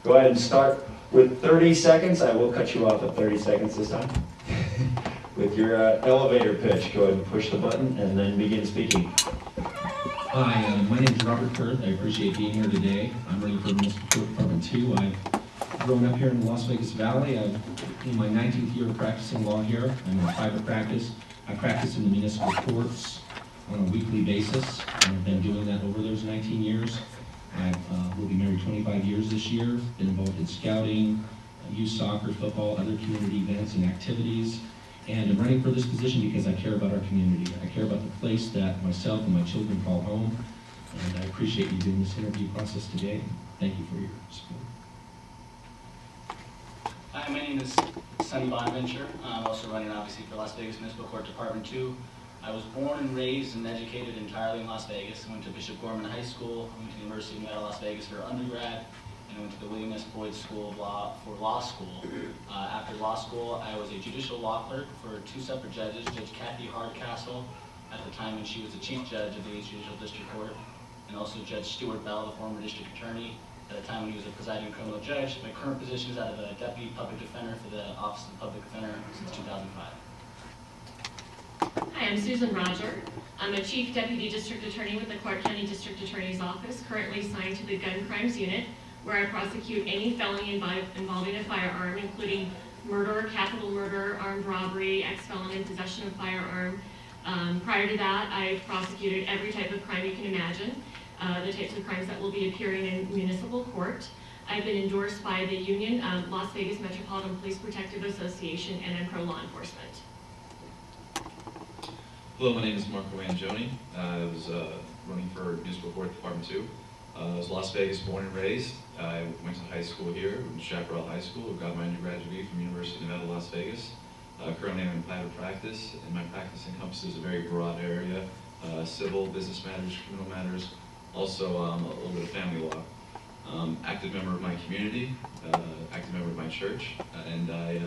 Go ahead and start with 30 seconds. I will cut you off at 30 seconds this time. With your elevator pitch, go ahead and push the button and then begin speaking. Hi, my name is Robert Kurth. I appreciate being here today. I'm running for Municipal Court Department 2. I've grown up here in the Las Vegas Valley. I'm in my 19th year of practicing law here. I'm in private practice. I practice in the municipal courts on a weekly basis. I've been doing that over those 19 years. I will be married 25 years this year. Been involved in scouting, youth soccer, football, other community events and activities. And I'm running for this position because I care about our community. I care about the place that myself and my children call home. And I appreciate you doing this interview process today. Thank you for your support. Hi, my name is Sonny Bonvaventure. I'm also running obviously for Las Vegas Municipal Court Department 2. I was born and raised and educated entirely in Las Vegas. I went to Bishop Gorman High School, I went to the University of Nevada, Las Vegas for undergrad, and I went to the William S. Boyd School of Law for law school. After law school, I was a judicial law clerk for two separate judges, Judge Kathy Hardcastle, at the time when she was the chief judge of the 8th Judicial District Court, and also Judge Stuart Bell, the former district attorney, at the time when he was a presiding criminal judge. My current position is that of a deputy public defender for the Office of the Public Defender since 2005. Hi, I'm Susan Roger. I'm a Chief Deputy District Attorney with the Clark County District Attorney's Office, currently assigned to the Gun Crimes Unit, where I prosecute any felony involving a firearm, including murder, capital murder, armed robbery, ex-felon in possession of firearm. Prior to that, I've prosecuted every type of crime you can imagine, the types of crimes that will be appearing in municipal court. I've been endorsed by the union, Las Vegas Metropolitan Police Protective Association, and I'm pro-law enforcement. Hello, my name is Marco Angioni. I was running for Municipal Court Department 2. I was Las Vegas born and raised. I went to high school here, Chaparral High School. Got my undergraduate degree from University of Nevada, Las Vegas. Currently I'm in private practice, and my practice encompasses a very broad area, civil, business matters, criminal matters, also a little bit of family law. Active member of my community, active member of my church, and I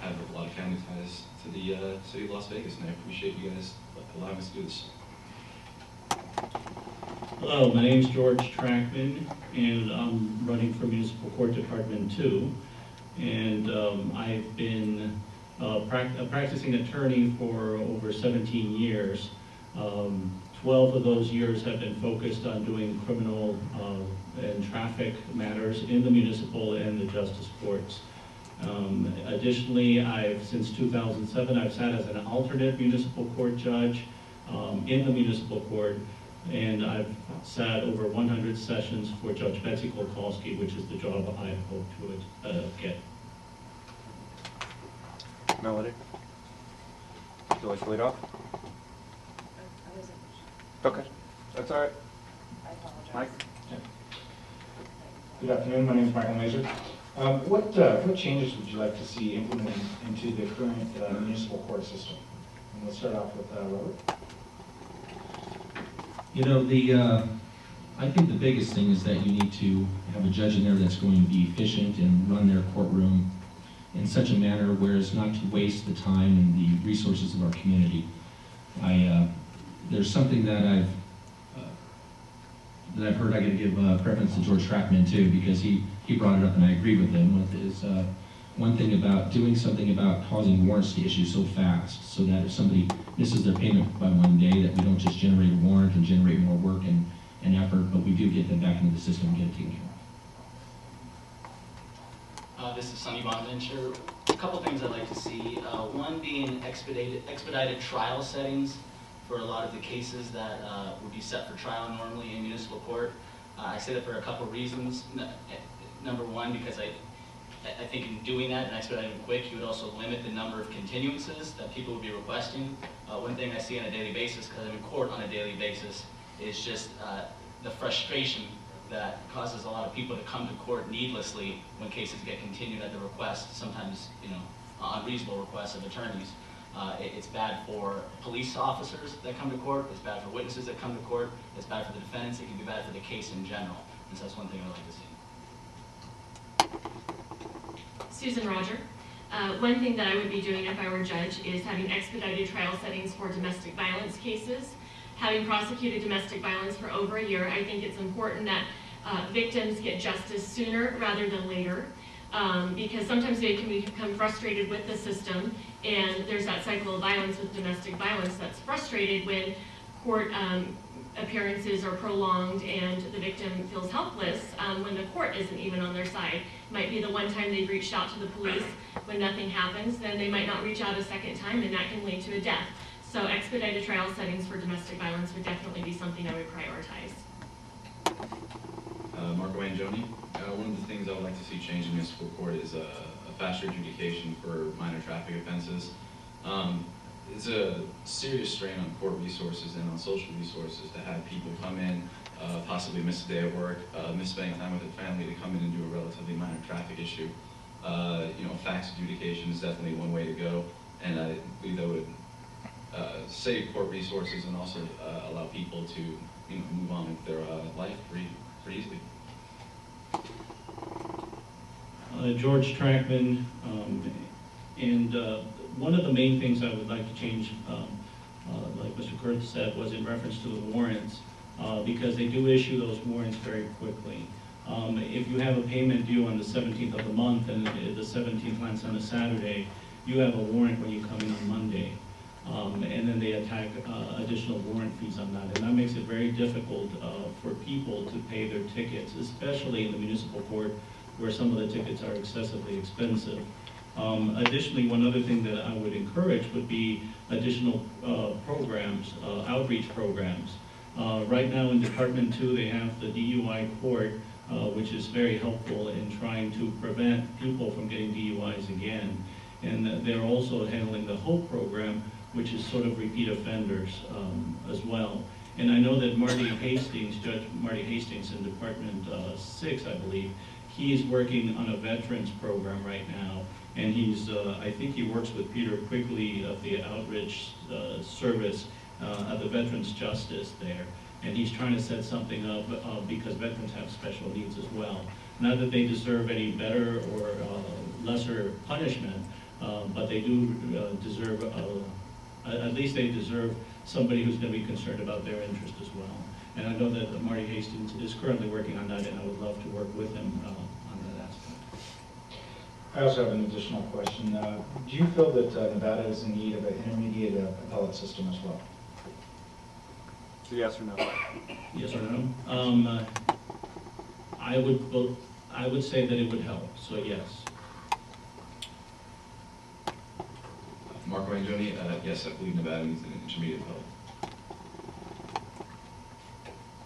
have a lot of family ties to the city of Las Vegas, and I appreciate you guys allowing us to do this. Hello, my name is George Trachtman, and I'm running for Municipal Court Department 2. And I've been a practicing attorney for over 17 years. 12 of those years have been focused on doing criminal and traffic matters in the municipal and the justice courts. Additionally, since 2007, I've sat as an alternate municipal court judge in the municipal court, and I've sat over 100 sessions for Judge Betsy Kolkowski, which is the job I hope to get. Melody? Would you like to lead off? Okay, that's all right. I apologize. Mike? Yeah. Good afternoon, my name is Michael Mazur. What changes would you like to see implemented into the current municipal court system? And we'll start off with Robert. You know, I think the biggest thing is that you need to have a judge in there that's going to be efficient and run their courtroom in such a manner where as not to waste the time and the resources of our community. There's something that I've heard. I got to give preference to George Trachtman too, because he brought it up and I agree with him. Is one thing about doing something about causing warrants to issue so fast, so that if somebody misses their payment by one day, that we don't just generate a warrant and generate more work and effort, but we do get them back into the system and get it taken care of. This is Sonny Bonvaventure. A couple things I'd like to see. One being expedited trial settings for a lot of the cases that would be set for trial normally in municipal court. I say that for a couple reasons. Number one, because I think in doing that and expediting it quick, you would also limit the number of continuances that people would be requesting. One thing I see on a daily basis, because I'm in court on a daily basis, is just the frustration that causes a lot of people to come to court needlessly when cases get continued at the request, sometimes, you know, unreasonable requests of attorneys. It's bad for police officers that come to court, it's bad for witnesses that come to court, it's bad for the defendants, it can be bad for the case in general. And so that's one thing I'd like to see. Susan Roger. One thing that I would be doing if I were a judge is having expedited trial settings for domestic violence cases. Having prosecuted domestic violence for over a year, I think it's important that victims get justice sooner rather than later. Because sometimes they can become frustrated with the system, and there's that cycle of violence with domestic violence that's frustrated when court appearances are prolonged and the victim feels helpless when the court isn't even on their side. It might be the one time they've reached out to the police. When nothing happens, then they might not reach out a second time, and that can lead to a death. So expedited trial settings for domestic violence would definitely be something I would prioritize. Marco Angioni. One of the things I would like to see change in municipal court is a faster adjudication for minor traffic offenses. It's a serious strain on court resources and on social resources to have people come in, possibly miss a day of work, miss spending time with their family to come in and do a relatively minor traffic issue. Fax adjudication is definitely one way to go, and I believe that would save court resources and also allow people to move on with their life pretty easily. George Trachtman, and one of the main things I would like to change, like Mr. Kurth said, was in reference to the warrants, because they do issue those warrants very quickly. If you have a payment due on the 17th of the month and the 17th lands on a Saturday, you have a warrant when you come in on Monday. And then they attack additional warrant fees on that. And that makes it very difficult for people to pay their tickets, especially in the municipal court where some of the tickets are excessively expensive. Additionally, one other thing that I would encourage would be additional programs, outreach programs. Right now in Department 2, they have the DUI court, which is very helpful in trying to prevent people from getting DUIs again. And they're also handling the HOPE program, which is sort of repeat offenders as well. And I know that Marty Hastings, Judge Marty Hastings in Department 6, I believe, he's working on a veterans program right now. And he's, I think he works with Peter Quigley of the Outreach Service at the Veterans Justice there. And he's trying to set something up because veterans have special needs as well. Not that they deserve any better or lesser punishment, but they do deserve, at least they deserve somebody who's going to be concerned about their interest as well. And I know that Marty Hastings is currently working on that, and I would love to work with him on that aspect. I also have an additional question. Do you feel that Nevada is in need of an intermediate appellate system as well? So yes or no? Yes or no? I would say that it would help, so yes. Marco Angioni, yes, I believe Nevada needs an intermediate appellate.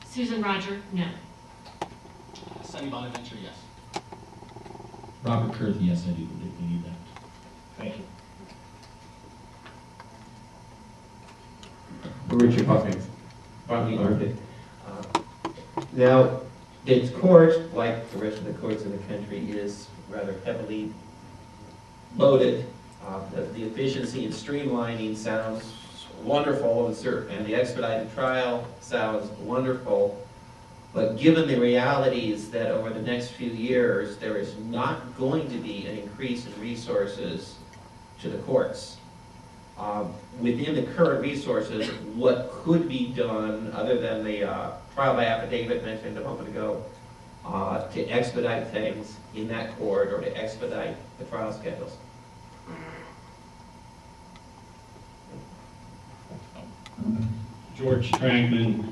Susan Roger, no. Sonny Bonvaventure, yes. Robert Kurth, yes, I do believe we need that. Thank you. Richard Hawkins, Bartley Armpit. Now, its court, like the rest of the courts in the country, is rather heavily loaded. The efficiency and streamlining sounds wonderful, and the expedited trial sounds wonderful. But given the realities that over the next few years, there is not going to be an increase in resources to the courts. Within the current resources, what could be done, other than the trial by affidavit mentioned a moment ago, to expedite things in that court or to expedite the trial schedules? George Trachtman,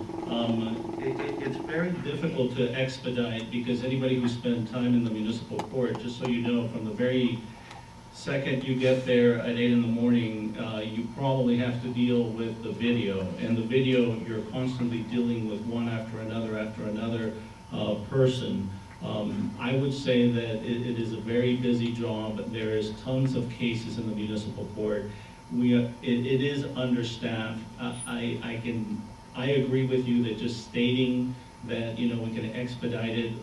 it's very difficult to expedite because anybody who spent time in the municipal court, just so you know, from the very second you get there at 8 in the morning, you probably have to deal with the video. And the video, you're constantly dealing with one after another person. I would say that it is a very busy job. There is tons of cases in the municipal court. It is understaffed. I agree with you that just stating that we can expedite it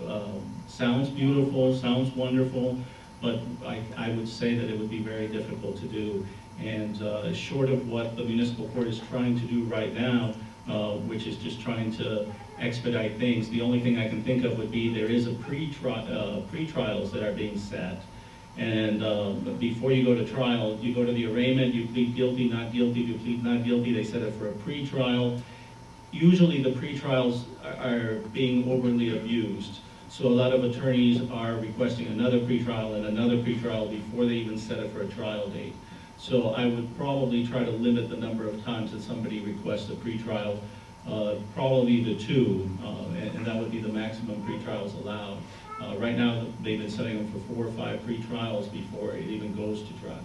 sounds beautiful, sounds wonderful, but I would say that it would be very difficult to do. And short of what the municipal court is trying to do right now, which is just trying to expedite things, the only thing I can think of would be there is a pre-trials that are being set. And before you go to trial, you go to the arraignment, you plead guilty, not guilty, you plead not guilty, they set it for a pre-trial. usually the pretrials are being overly abused. So a lot of attorneys are requesting another pretrial and another pretrial before they even set it for a trial date. So I would probably try to limit the number of times that somebody requests a pretrial, probably to 2, and that would be the maximum pretrials allowed. Right now, they've been setting them for 4 or 5 pretrials before it even goes to trial.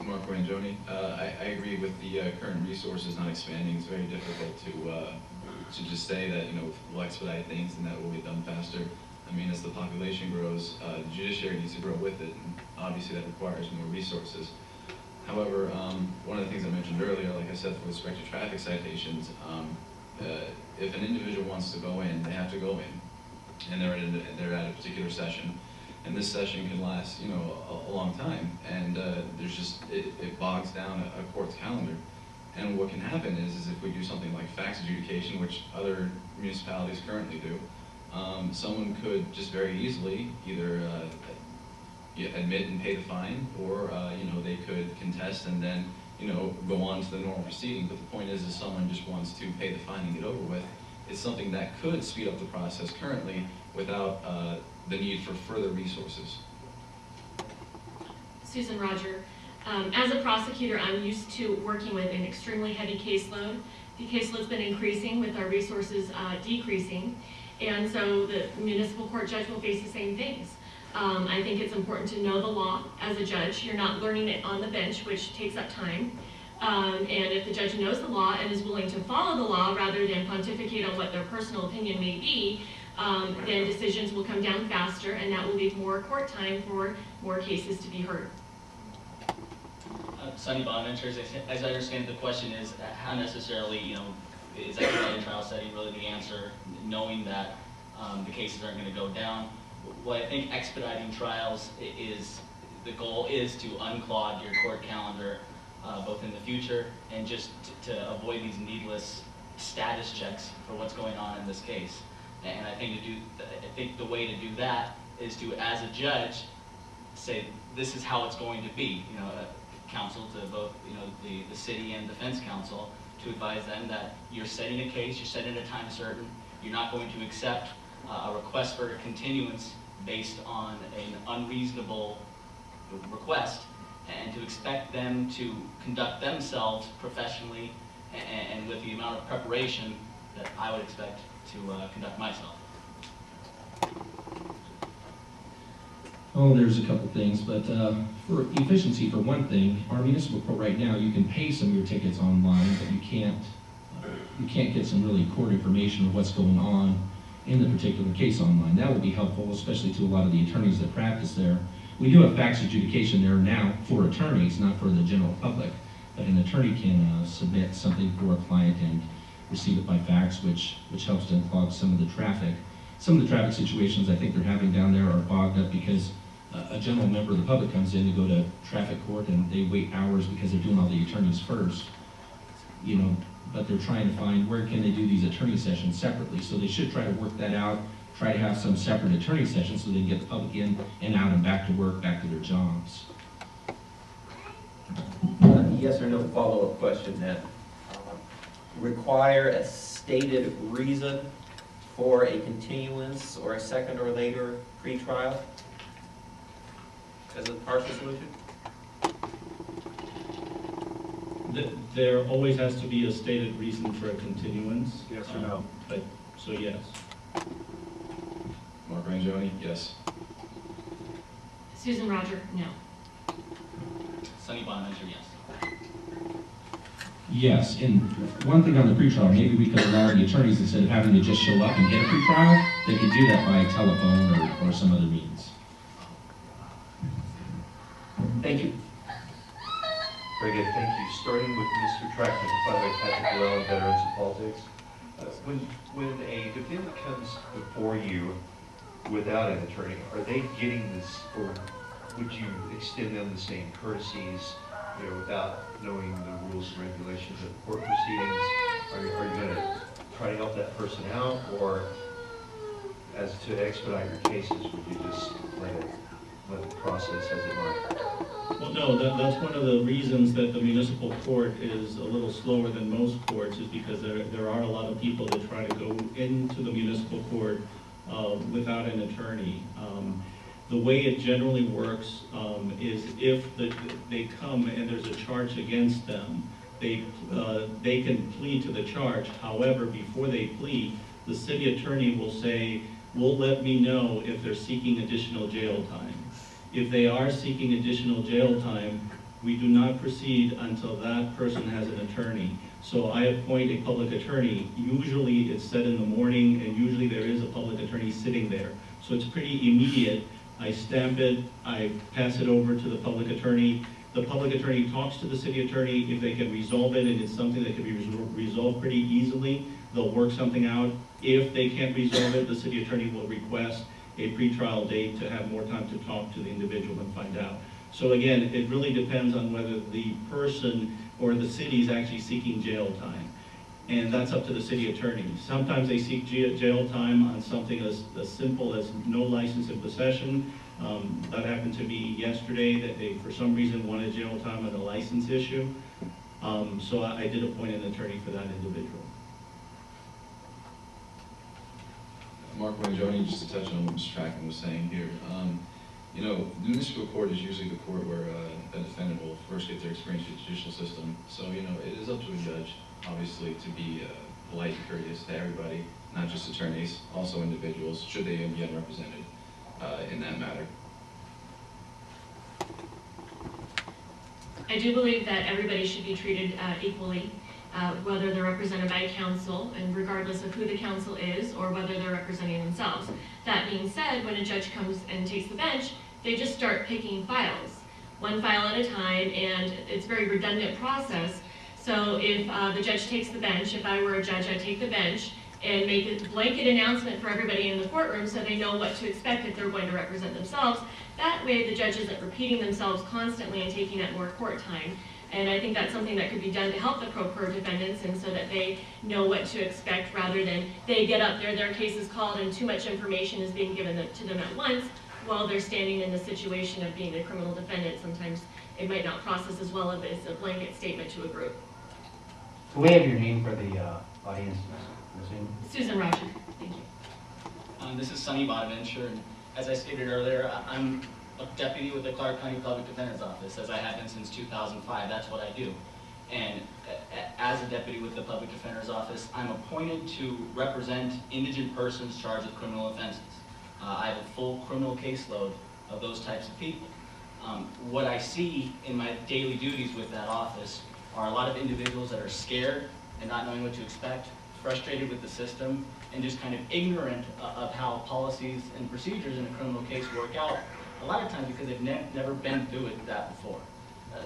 Mark Angioni. I agree with the current resources not expanding. It's very difficult to just say that, we'll expedite things and that will be done faster. I mean, as the population grows, the judiciary needs to grow with it, and obviously that requires more resources. However, one of the things I mentioned earlier, like I said, with respect to traffic citations, if an individual wants to go in, they have to go in, and they're at a particular session. And this session can last, a long time, and it bogs down a court's calendar. And what can happen is if we do something like fax adjudication, which other municipalities currently do, someone could just very easily either admit and pay the fine, or they could contest and then go on to the normal proceeding. But the point is someone just wants to pay the fine and get over with. It's something that could speed up the process currently without the need for further resources. Susan Roger. As a prosecutor, I'm used to working with an extremely heavy caseload. The caseload's been increasing with our resources decreasing, and so the municipal court judge will face the same things. I think it's important to know the law as a judge. You're not learning it on the bench, which takes up time. And if the judge knows the law and is willing to follow the law rather than pontificate on what their personal opinion may be, then decisions will come down faster, and that will leave more court time for more cases to be heard. Sonny Bonvaventure, as I understand the question is how necessarily, is expedited trial setting really the answer, knowing that the cases aren't going to go down? What I think expediting trials is, the goal is to unclog your court calendar both in the future and just to avoid these needless status checks for what's going on in this case. And I think the way to do that is to, as a judge, say this is how it's going to be. Counsel to both the city and defense counsel to advise them that you're setting a case, you're setting a time certain, you're not going to accept a request for a continuance based on an unreasonable request, and to expect them to conduct themselves professionally and with the amount of preparation that I would expect to conduct myself. Oh, there's a couple things, but for efficiency, for one thing, our municipal court right now, you can pay some of your tickets online, but you can't get some really court information of what's going on in the particular case online. That would be helpful, especially to a lot of the attorneys that practice there. We do have fax adjudication there now for attorneys, not for the general public, but an attorney can submit something for a client and receive it by fax, which helps to unclog some of the traffic. Some of the traffic situations I think they're having down there are bogged up because a general member of the public comes in to go to traffic court and they wait hours because they're doing all the attorneys first, but they're trying to find where can they do these attorney sessions separately. So they should try to work that out, try to have some separate attorney sessions so they can get the public in and out and back to work, back to their jobs. Yes or no follow-up question then. Require a stated reason for a continuance or a second or later pretrial as a partial solution? There always has to be a stated reason for a continuance. Yes or no? So yes. Mark Angioni, yes. Susan Roger, no. Sonny Bonvaventure, yes. Yes, and one thing on the pretrial, maybe we could allow the attorneys, instead of having to just show up and get a pretrial, they could do that by telephone or some other means. Thank you. Very good, thank you. Starting with Mr. Trachtman, by the way, Patrick Llewellyn, Veterans of Politics. When a defendant comes before you without an attorney, are they getting this, or would you extend them the same courtesies, without knowing the rules and regulations of court proceedings? Are you going to try to help that person out, or as to expedite your cases, would you just let it process as it might? Well, no, that's one of the reasons that the municipal court is a little slower than most courts, is because there are a lot of people that try to go into the municipal court without an attorney. The way it generally works is if they come and there's a charge against them, they can plead to the charge. However, before they plead, the city attorney will say, "Will let me know if they're seeking additional jail time." If they are seeking additional jail time, we do not proceed until that person has an attorney. So I appoint a public attorney. Usually it's said in the morning, and usually there is a public attorney sitting there. So it's pretty immediate. I stamp it, I pass it over to the public attorney. The public attorney talks to the city attorney. If they can resolve it and it's something that can be resolved pretty easily, they'll work something out. If they can't resolve it, the city attorney will request a pretrial date to have more time to talk to the individual and find out. So again, it really depends on whether the person or the city is actually seeking jail time. And that's up to the city attorney. Sometimes they seek jail time on something as simple as no license in possession. That happened to me yesterday, that they, for some reason, wanted jail time on a license issue. So I did appoint an attorney for that individual. Mark Angioni, just to touch on what Mr. Trachtman was saying here. You know, the municipal court is usually the court where a defendant will first get their experience with the judicial system. So, you know, it is up to a judge, obviously, to be polite and courteous to everybody, not just attorneys, also individuals, should they be unrepresented in that matter. I do believe that everybody should be treated equally, whether they're represented by counsel, and regardless of who the counsel is, or whether they're representing themselves. That being said, when a judge comes and takes the bench, they just start picking files, one file at a time, and it's a very redundant process. So if the judge takes the bench, if I were a judge, I'd take the bench and make a blanket announcement for everybody in the courtroom so they know what to expect if they're going to represent themselves. That way the judge isn't repeating themselves constantly and taking up more court time. And I think that's something that could be done to help the pro per defendants, and so that they know what to expect, rather than they get up there, their case is called, and too much information is being given to them at once while they're standing in the situation of being a criminal defendant. Sometimes it might not process as well if it's a blanket statement to a group. Do we have your name for the audience? Susan Roger, thank you. This is Sonny Bonvaventure, and as I stated earlier, I'm a deputy with the Clark County Public Defender's Office, as I have been since 2005. That's what I do. And as a deputy with the Public Defender's Office, I'm appointed to represent indigent persons charged with criminal offenses. I have a full criminal caseload of those types of people. What I see in my daily duties with that office are a lot of individuals that are scared and not knowing what to expect, frustrated with the system, and just kind of ignorant of how policies and procedures in a criminal case work out, a lot of times because they've never been through that before.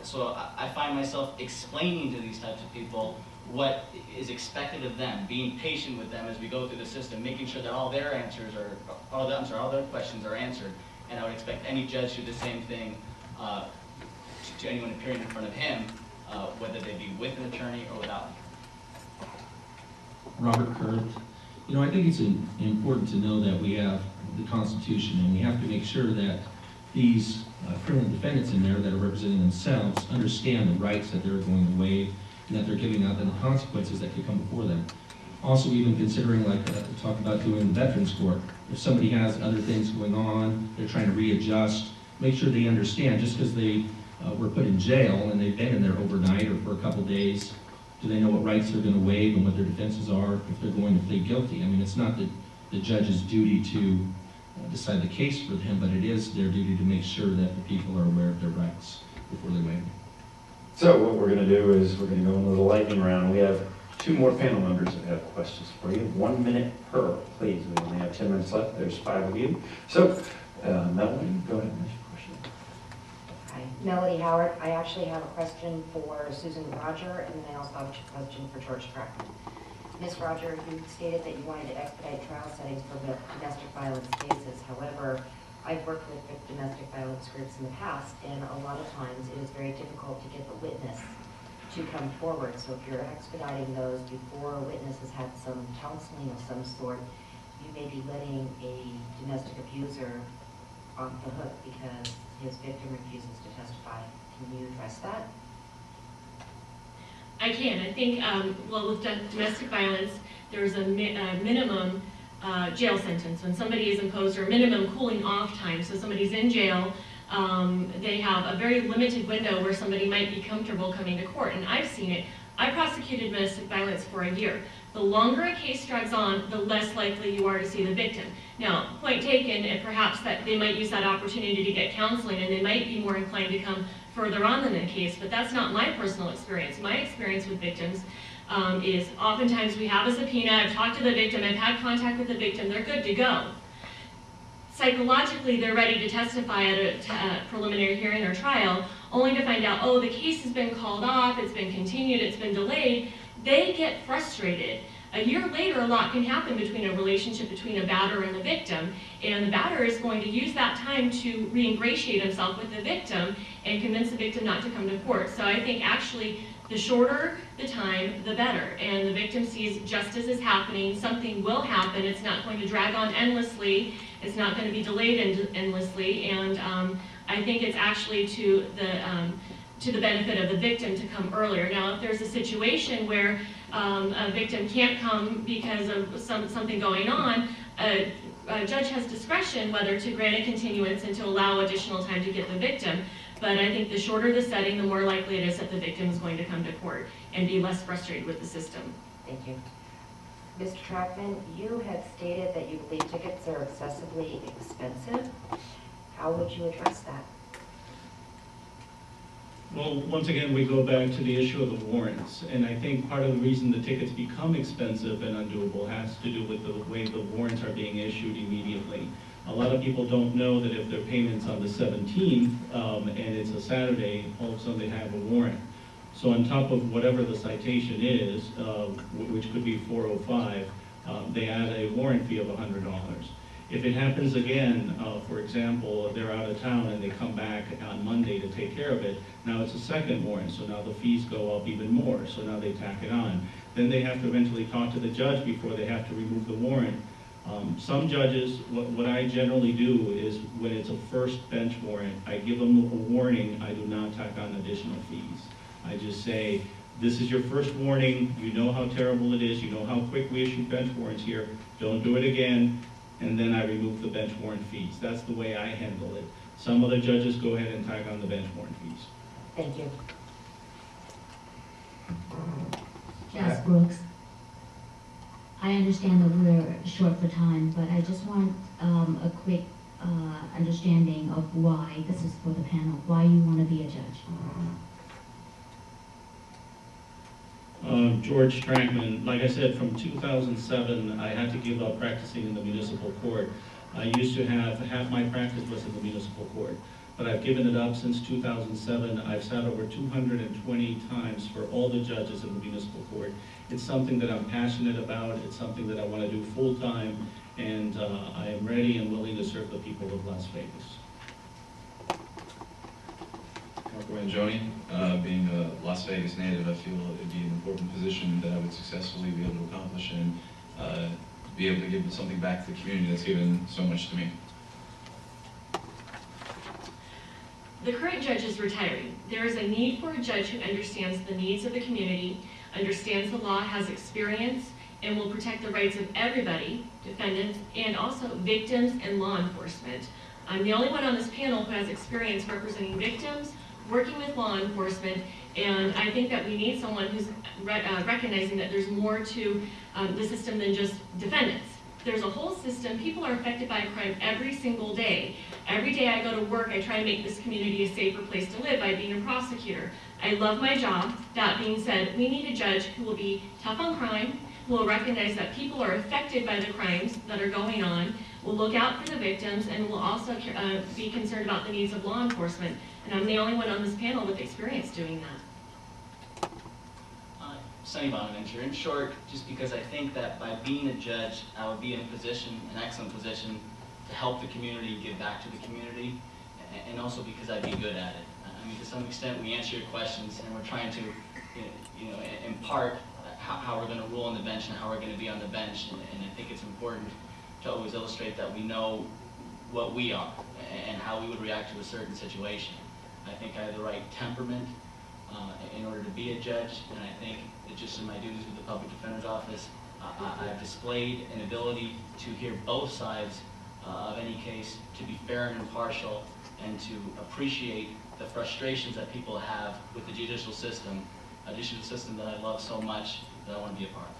So I find myself explaining to these types of people what is expected of them, being patient with them as we go through the system, making sure that all their answers are, all their questions are answered. And I would expect any judge to do the same thing to anyone appearing in front of him, whether they be with an attorney or without one. Robert Kurth. You know, I think it's important to know that we have the Constitution, and we have to make sure that these criminal defendants in there that are representing themselves understand the rights that they're going to waive, and that they're giving out, and the consequences that could come before them. Also, even considering, like talk about doing the Veterans Court, if somebody has other things going on, they're trying to readjust, make sure they understand. Just because they were put in jail and they've been in there overnight or for a couple days, do they know what rights they're going to waive and what their defenses are if they're going to plead guilty? I mean, it's not the judge's duty to decide the case for them, but it is their duty to make sure that the people are aware of their rights before they waive them. So what we're going to do is we're going to go into the lightning round. We have 2 more panel members that have questions for you. 1 minute per, please. We only have 10 minutes left. There's 5 of you. So, Melanie, go ahead and ask your question. Hi, Melody Howard. I actually have a question for Susan Roger, and then I also have a question for George Trachtman. Ms. Roger, you stated that you wanted to expedite trial settings for domestic violence cases. However, I've worked with domestic violence groups in the past, and a lot of times it is very difficult to get the witness to come forward. So if you're expediting those before a witness has had some counseling of some sort, you may be letting a domestic abuser off the hook because his victim refuses to testify. Can you address that? I can. I think, well, with domestic violence, there's a minimum jail sentence. When somebody is imposed, or minimum cooling off time, so somebody's in jail, they have a very limited window where somebody might be comfortable coming to court, and I've seen it. I prosecuted domestic violence for a year. The longer a case drags on, the less likely you are to see the victim. Now, point taken, and perhaps that they might use that opportunity to get counseling, and they might be more inclined to come further on in the case, but that's not my personal experience. My experience with victims is oftentimes we have a subpoena, I've talked to the victim, I've had contact with the victim, they're good to go. Psychologically, they're ready to testify at a preliminary hearing or trial, only to find out, oh, the case has been called off, it's been continued, it's been delayed. They get frustrated. A year later, a lot can happen between a relationship between a batterer and the victim, and the batterer is going to use that time to re-ingratiate himself with the victim and convince the victim not to come to court. So I think actually the shorter the time, the better. And the victim sees justice is happening, something will happen, it's not going to drag on endlessly, it's not going to be delayed endlessly, and I think it's actually to the benefit of the victim to come earlier. Now, if there's a situation where a victim can't come because of something going on, a judge has discretion whether to grant a continuance and to allow additional time to get the victim. But I think the shorter the setting, the more likely it is that the victim is going to come to court and be less frustrated with the system. Thank you. Mr. Trachtman, you had stated that you believe tickets are excessively expensive. How would you address that? Well, once again, we go back to the issue of the warrants, and I think part of the reason the tickets become expensive and undoable has to do with the way the warrants are being issued immediately. A lot of people don't know that if their payment's on the 17th and it's a Saturday, all of a sudden they have a warrant. So on top of whatever the citation is, which could be $405, they add a warrant fee of $100. If it happens again, for example, they're out of town and they come back on Monday to take care of it, now it's a second warrant, so now the fees go up even more, so now they tack it on. Then they have to eventually talk to the judge before they have to remove the warrant. Some judges, what I generally do is when it's a first bench warrant, I give them a warning, I do not tack on additional fees. I just say, this is your first warning, you know how terrible it is, you know how quick we issue bench warrants here, don't do it again, and then I remove the bench warrant fees. That's the way I handle it. Some other judges go ahead and tag on the bench warrant fees. Thank you. Jess Brooks. I understand that we're short for time, but I just want a quick understanding of why, this is for the panel, why you want to be a judge. George Trachtman, like I said, from 2007, I had to give up practicing in the municipal court. I used to have half my practice was in the municipal court, but I've given it up since 2007. I've sat over 220 times for all the judges in the municipal court. It's something that I'm passionate about. It's something that I want to do full time, and I am ready and willing to serve the people of Las Vegas. Angioni, being a Las Vegas native, I feel it would be an important position that I would successfully be able to accomplish and be able to give something back to the community that's given so much to me. The current judge is retiring. There is a need for a judge who understands the needs of the community, understands the law, has experience, and will protect the rights of everybody, defendants, and also victims and law enforcement. I'm the only one on this panel who has experience representing victims, working with law enforcement, and I think that we need someone who's recognizing that there's more to the system than just defendants. There's a whole system. People are affected by crime every single day. Every day I go to work, I try to make this community a safer place to live by being a prosecutor. I love my job. That being said, we need a judge who will be tough on crime, who will recognize that people are affected by the crimes that are going on, will look out for the victims, and will also be concerned about the needs of law enforcement. And I'm the only one on this panel with experience doing that. Sonny Bonvaventure. In short, just because I think that by being a judge, I would be in a position, an excellent position, to help the community, give back to the community, and also because I'd be good at it. I mean, to some extent, we answer your questions, and we're trying to, impart how we're going to rule on the bench and how we're going to be on the bench. And I think it's important to always illustrate that we know what we are and how we would react to a certain situation. I think I have the right temperament in order to be a judge, and I think that just in my duties with the Public Defender's Office, I've displayed an ability to hear both sides of any case, to be fair and impartial, and to appreciate the frustrations that people have with the judicial system, a judicial system that I love so much that I want to be a part of.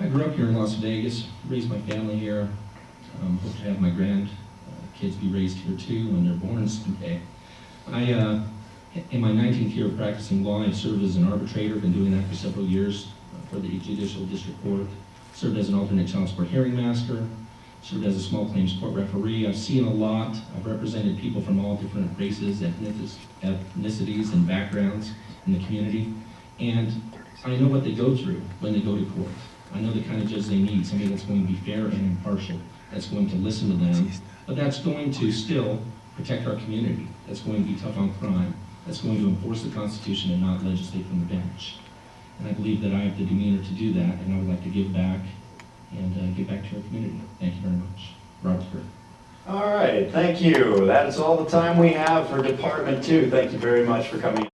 I grew up here in Las Vegas, raised my family here. Hope to have my kids be raised here too when they're born someday. In my 19th year of practicing law, I served as an arbitrator, been doing that for several years for the Judicial District Court. Served as an alternate child support hearing master, served as a small claims court referee. I've seen a lot. I've represented people from all different races, ethnicities, and backgrounds in the community. And I know what they go through when they go to court. I know the kind of judge they need, somebody that's going to be fair and impartial, that's going to listen to them, but that's going to still protect our community, that's going to be tough on crime, that's going to enforce the Constitution and not legislate from the bench. And I believe that I have the demeanor to do that, and I would like to give back and give back to our community. Thank you very much. Robert Kurth. All right, thank you. That is all the time we have for Department 2. Thank you very much for coming.